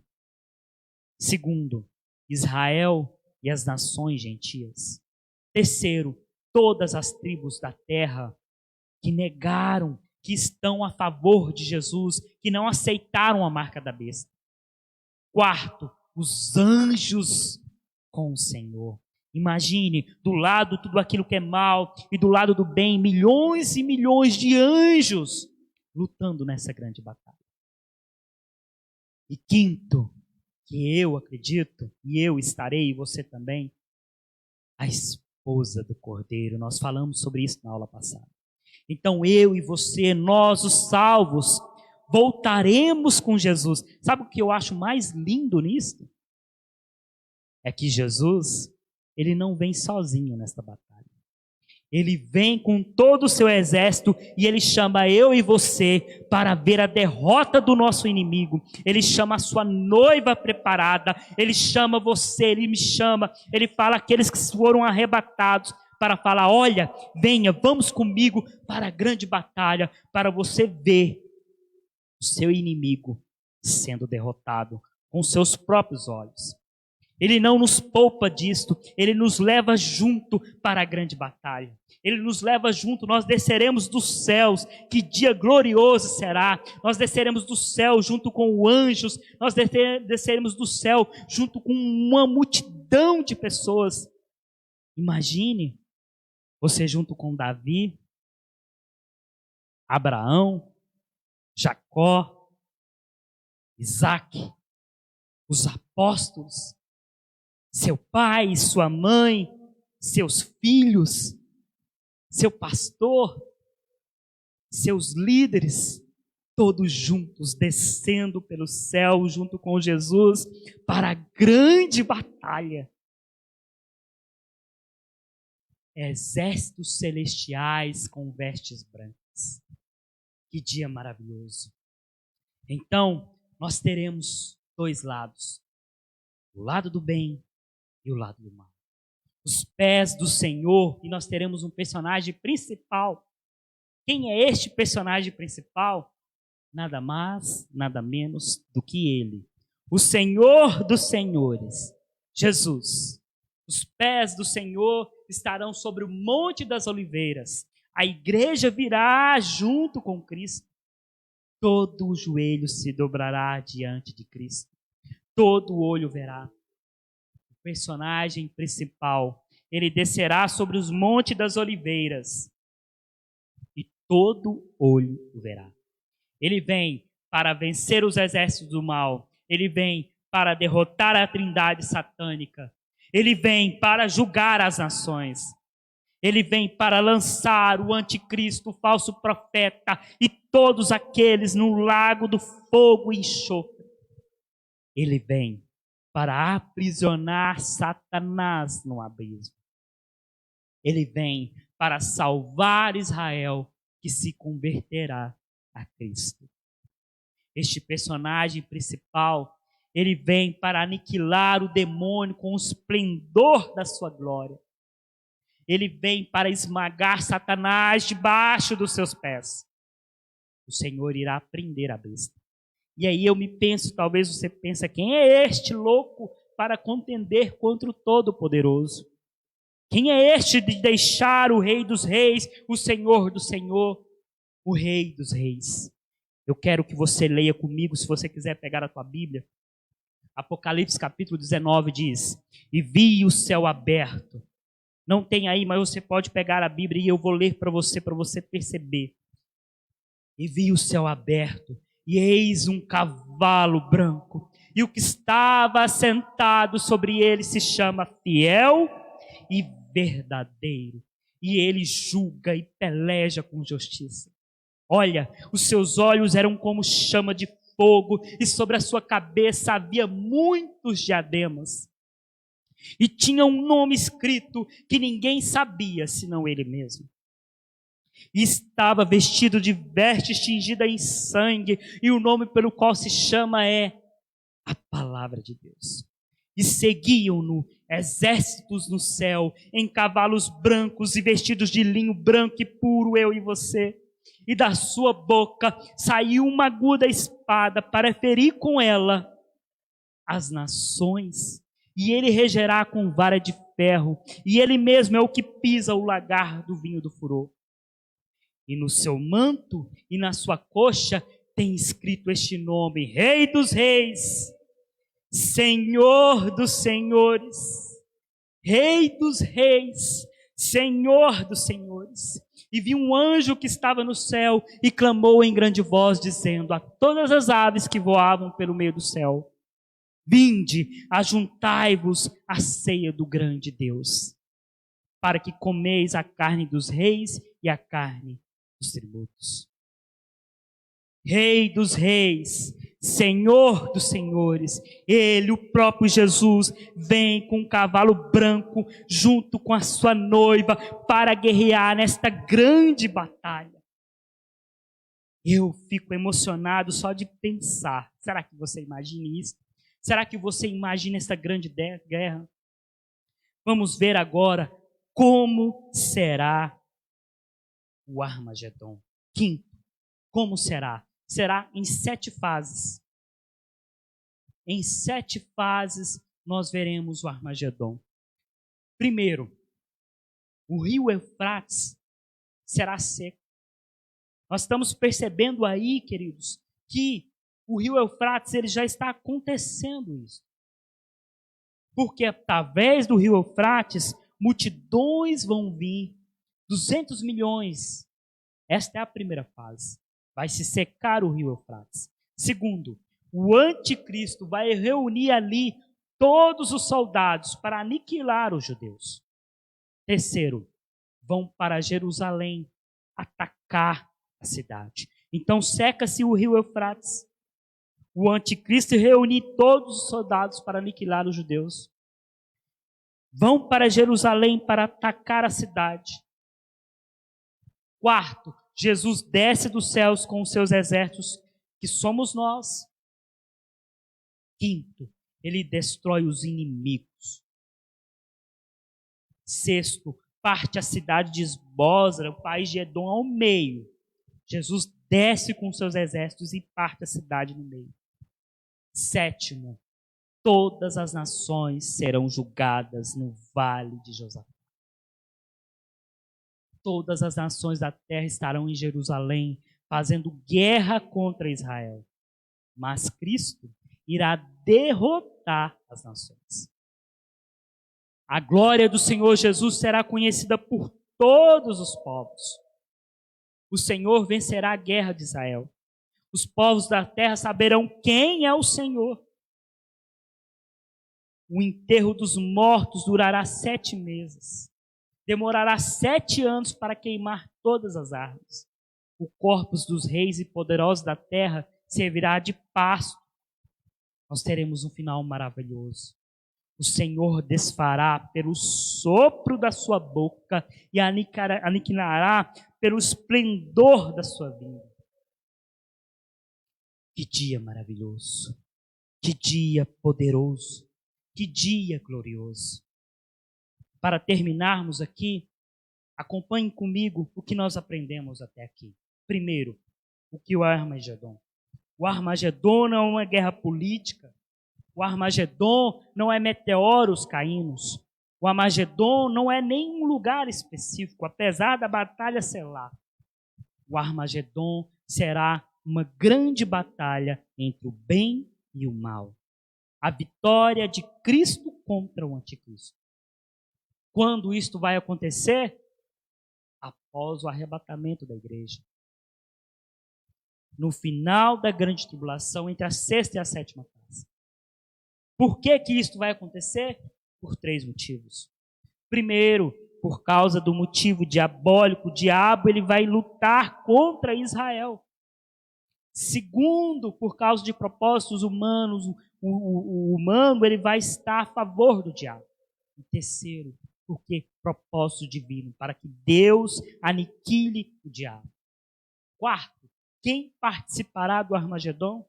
Segundo, Israel e as nações gentias. Terceiro, todas as tribos da terra que negaram, que estão a favor de Jesus, que não aceitaram a marca da besta. Quarto, os anjos com o Senhor. Imagine, do lado tudo aquilo que é mal e do lado do bem, milhões e milhões de anjos lutando nessa grande batalha. E quinto, que eu acredito, e eu estarei, e você também, a esposa do Cordeiro. Nós falamos sobre isso na aula passada. Então eu e você, nós os salvos, voltaremos com Jesus. Sabe o que eu acho mais lindo nisso? É que Jesus, ele não vem sozinho nesta batalha. Ele vem com todo o seu exército e ele chama eu e você para ver a derrota do nosso inimigo. Ele chama a sua noiva preparada, ele chama você, ele me chama, ele fala aqueles que foram arrebatados para falar, olha, venha, vamos comigo para a grande batalha, para você ver o seu inimigo sendo derrotado com seus próprios olhos. Ele não nos poupa disto, ele nos leva junto para a grande batalha. Ele nos leva junto, nós desceremos dos céus, que dia glorioso será. Nós desceremos do céu junto com os anjos, nós desceremos do céu junto com uma multidão de pessoas. Imagine você junto com Davi, Abraão, Jacó, Isaac, os apóstolos, seu pai, sua mãe, seus filhos, seu pastor, seus líderes, todos juntos descendo pelo céu junto com Jesus para a grande batalha. Exércitos celestiais com vestes brancas. Que dia maravilhoso. Então, nós teremos dois lados. O lado do bem e o lado do mal. Os pés do Senhor, e nós teremos um personagem principal. Quem é este personagem principal? Nada mais, nada menos do que ele. O Senhor dos Senhores, Jesus. Os pés do Senhor estarão sobre o Monte das Oliveiras. A igreja virá junto com Cristo. Todo o joelho se dobrará diante de Cristo. Todo o olho verá. O personagem principal, ele descerá sobre os montes das oliveiras e todo olho o verá. Ele vem para vencer os exércitos do mal. Ele vem para derrotar a trindade satânica. Ele vem para julgar as nações. Ele vem para lançar o anticristo, o falso profeta e todos aqueles no lago do fogo e enxofre. Ele vem para aprisionar Satanás no abismo. Ele vem para salvar Israel, que se converterá a Cristo. Este personagem principal, ele vem para aniquilar o demônio com o esplendor da sua glória. Ele vem para esmagar Satanás debaixo dos seus pés. O Senhor irá prender a besta. E aí eu me penso, talvez você pense, quem é este louco para contender contra o Todo-Poderoso? Quem é este de deixar o Rei dos Reis, o Senhor do Senhor, o Rei dos Reis? Eu quero que você leia comigo, se você quiser pegar a tua Bíblia. Apocalipse capítulo 19 diz, e vi o céu aberto. Não tem aí, mas você pode pegar a Bíblia e eu vou ler para você perceber. E vi o céu aberto, e eis um cavalo branco, e o que estava assentado sobre ele se chama Fiel e Verdadeiro, e ele julga e peleja com justiça. Olha, os seus olhos eram como chama de fogo, e sobre a sua cabeça havia muitos diademas. E tinha um nome escrito que ninguém sabia, senão ele mesmo. E estava vestido de vestes tingidas em sangue, e o nome pelo qual se chama é a Palavra de Deus. E seguiam-no exércitos no céu, em cavalos brancos e vestidos de linho branco e puro, eu e você. E da sua boca saiu uma aguda espada para ferir com ela as nações. E ele regerá com vara de ferro, e ele mesmo é o que pisa o lagar do vinho do furor. E no seu manto e na sua coxa tem escrito este nome: Rei dos Reis, Senhor dos Senhores. Rei dos Reis, Senhor dos Senhores. E vi um anjo que estava no céu e clamou em grande voz, dizendo a todas as aves que voavam pelo meio do céu: Vinde, ajuntai-vos à ceia do grande Deus, para que comeis a carne dos reis e a carne dos tributos. Rei dos reis, Senhor dos senhores, Ele, o próprio Jesus, vem com um cavalo branco junto com a sua noiva para guerrear nesta grande batalha. Eu fico emocionado só de pensar. Será que você imagina isso? Será que você imagina essa grande guerra? Vamos ver agora como será o Armagedon. Quinto, como será? Será em 7 fases. Em 7 fases nós veremos o Armagedon. Primeiro, o rio Eufrates será seco. Nós estamos percebendo aí, queridos, que o rio Eufrates ele já está acontecendo isso. Porque através do rio Eufrates, multidões vão vir, 200 milhões. Esta é a primeira fase. Vai se secar o rio Eufrates. Segundo, o anticristo vai reunir ali todos os soldados para aniquilar os judeus. Terceiro, vão para Jerusalém atacar a cidade. Então seca-se o rio Eufrates. O anticristo reúne todos os soldados para aniquilar os judeus. Vão para Jerusalém para atacar a cidade. Quarto, Jesus desce dos céus com os seus exércitos, que somos nós. Quinto, ele destrói os inimigos. Sexto, parte a cidade de Esbósra, o país de Edom, ao meio. Jesus desce com os seus exércitos e parte a cidade no meio. Sétimo, todas as nações serão julgadas no vale de Josafá. Todas as nações da terra estarão em Jerusalém, fazendo guerra contra Israel. Mas Cristo irá derrotar as nações. A glória do Senhor Jesus será conhecida por todos os povos. O Senhor vencerá a guerra de Israel. Os povos da terra saberão quem é o Senhor. O enterro dos mortos durará 7 meses. Demorará 7 anos para queimar todas as árvores. O corpo dos reis e poderosos da terra servirá de pasto. Nós teremos um final maravilhoso. O Senhor desfará pelo sopro da sua boca e aniquilará pelo esplendor da sua vinda. Que dia maravilhoso! Que dia poderoso! Que dia glorioso! Para terminarmos aqui, acompanhem comigo o que nós aprendemos até aqui. Primeiro, o que é o Armagedon? O Armagedon não é uma guerra política. O Armagedon não é meteoros caindo. O Armagedon não é nenhum lugar específico, apesar da batalha ser lá. O Armagedon será uma grande batalha entre o bem e o mal. A vitória de Cristo contra o anticristo. Quando isto vai acontecer? Após o arrebatamento da igreja. No final da grande tribulação, entre a 6ª e a 7ª fase. Por que isto vai acontecer? Por 3 motivos. Primeiro, por causa do motivo diabólico, o diabo ele vai lutar contra Israel. Segundo, por causa de propósitos humanos, o humano ele vai estar a favor do diabo. E terceiro, porque propósito divino, para que Deus aniquile o diabo. Quarto, quem participará do Armagedon?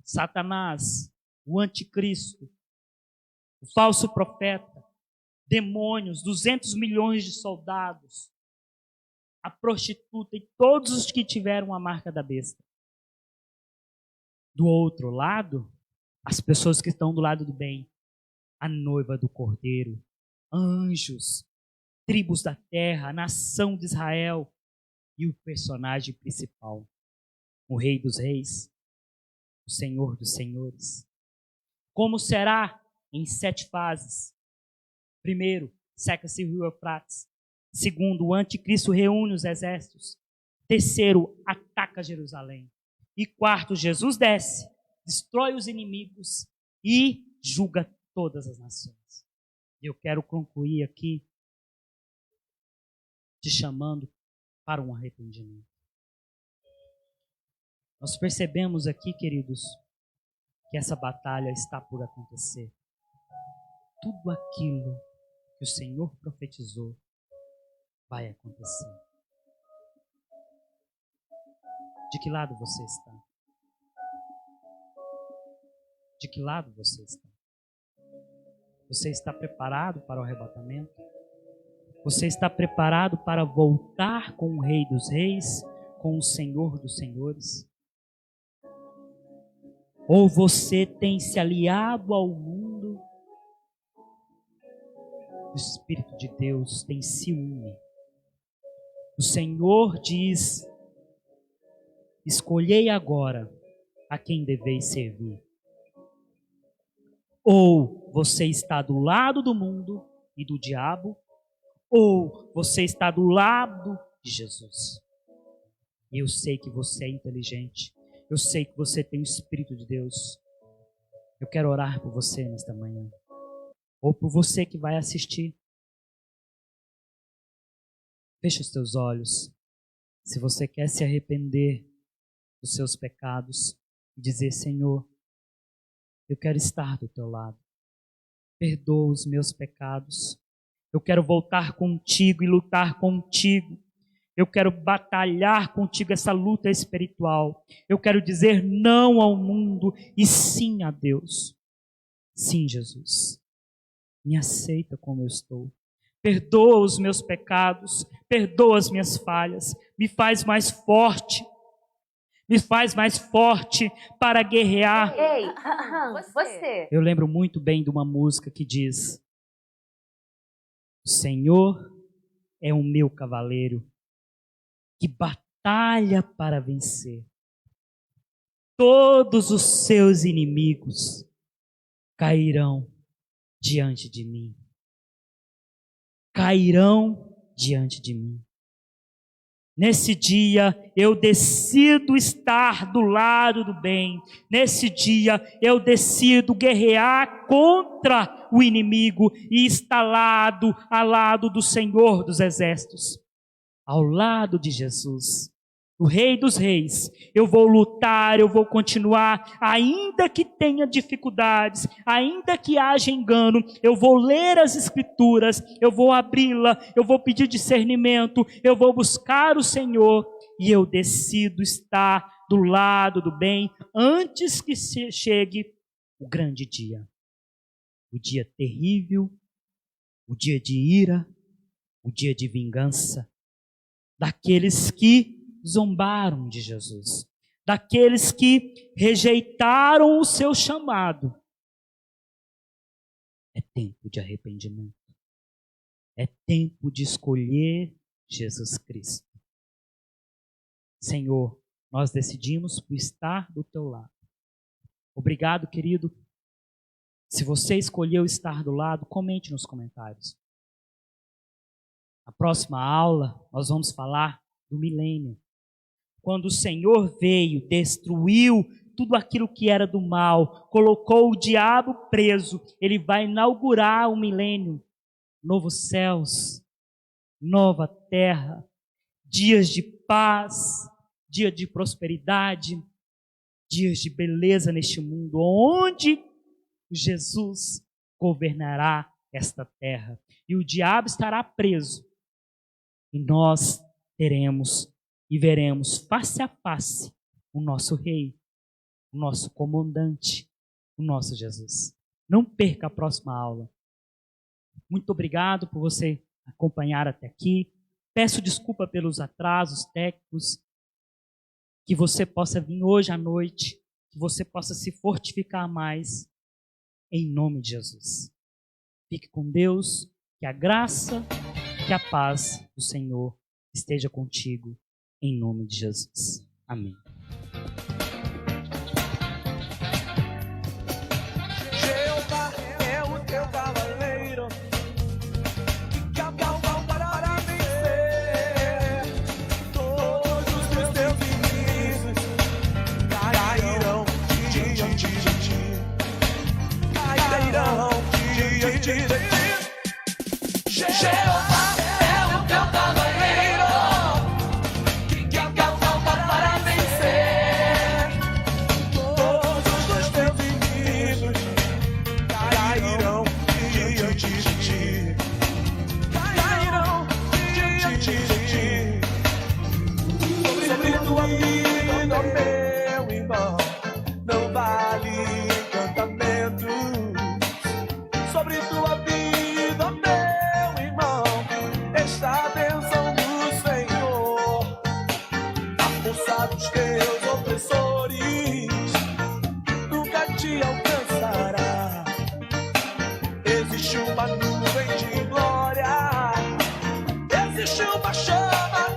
Satanás, o anticristo, o falso profeta, demônios, 200 milhões de soldados, a prostituta e todos os que tiveram a marca da besta. Do outro lado, as pessoas que estão do lado do bem, a noiva do Cordeiro, anjos, tribos da terra, a nação de Israel, e o personagem principal, o Rei dos Reis, o Senhor dos Senhores. Como será? Em 7 fases. Primeiro, seca-se o rio Eufrates. Segundo, o anticristo reúne os exércitos. Terceiro, ataca Jerusalém. E quarto, Jesus desce, destrói os inimigos e julga todas as nações. Eu quero concluir aqui te chamando para um arrependimento. Nós percebemos aqui, queridos, que essa batalha está por acontecer. Tudo aquilo que o Senhor profetizou vai acontecer. De que lado você está? De que lado você está? Você está preparado para o arrebatamento? Você está preparado para voltar com o Rei dos Reis, com o Senhor dos Senhores? Ou você tem se aliado ao mundo? O Espírito de Deus tem ciúme. O Senhor diz: escolhei agora a quem deveis servir. Ou você está do lado do mundo e do diabo, ou você está do lado de Jesus. Eu sei que você é inteligente. Eu sei que você tem o Espírito de Deus. Eu quero orar por você nesta manhã. Ou por você que vai assistir. Feche os teus olhos. Se você quer se arrepender dos seus pecados e dizer: Senhor, eu quero estar do teu lado. Perdoa os meus pecados. Eu quero voltar contigo e lutar contigo. Eu quero batalhar contigo essa luta espiritual. Eu quero dizer não ao mundo e sim a Deus. Sim, Jesus. Me aceita como eu estou. Perdoa os meus pecados. Perdoa as minhas falhas. Me faz mais forte. Me faz mais forte para guerrear. Ei, você. Eu lembro muito bem de uma música que diz: o Senhor é o meu cavaleiro que batalha para vencer. Todos os seus inimigos cairão diante de mim. Cairão diante de mim. Nesse dia eu decido estar do lado do bem. Nesse dia eu decido guerrear contra o inimigo e estar ao lado do Senhor dos Exércitos. Ao lado de Jesus, o Rei dos Reis. Eu vou lutar, eu vou continuar, ainda que tenha dificuldades, ainda que haja engano, eu vou ler as Escrituras, eu vou abri-la, eu vou pedir discernimento, eu vou buscar o Senhor e eu decido estar do lado do bem antes que chegue o grande dia. O dia terrível, o dia de ira, o dia de vingança. Daqueles que zombaram de Jesus, daqueles que rejeitaram o seu chamado. É tempo de arrependimento. É tempo de escolher Jesus Cristo. Senhor, nós decidimos por estar do teu lado. Obrigado, querido. Se você escolheu estar do lado, comente nos comentários. Na próxima aula, nós vamos falar do milênio. Quando o Senhor veio, destruiu tudo aquilo que era do mal, colocou o diabo preso, Ele vai inaugurar o milênio. Novos céus, nova terra, dias de paz, dia de prosperidade, dias de beleza neste mundo, onde Jesus governará esta terra. E o diabo estará preso. E nós teremos e veremos face a face o nosso Rei, o nosso comandante, o nosso Jesus. Não perca a próxima aula. Muito obrigado por você acompanhar até aqui. Peço desculpa pelos atrasos técnicos. Que você possa vir hoje à noite, que você possa se fortificar mais, em nome de Jesus. Fique com Deus, que a graça, que a paz do Senhor esteja contigo. em nome de Jesus. Amém. Jeová é o teu cavaleiro, que cavalga para vencer. Todos os teus inimigos cairão diante de ti. Cairão diante de ti. Jeová é o teu cavaleiro, que cavalga para vencer. Todos os teus inimigos cairão diante de ti. Cairão diante de ti. Sobre tua vida, meu irmão, não vale encantamento. Sobre tua vida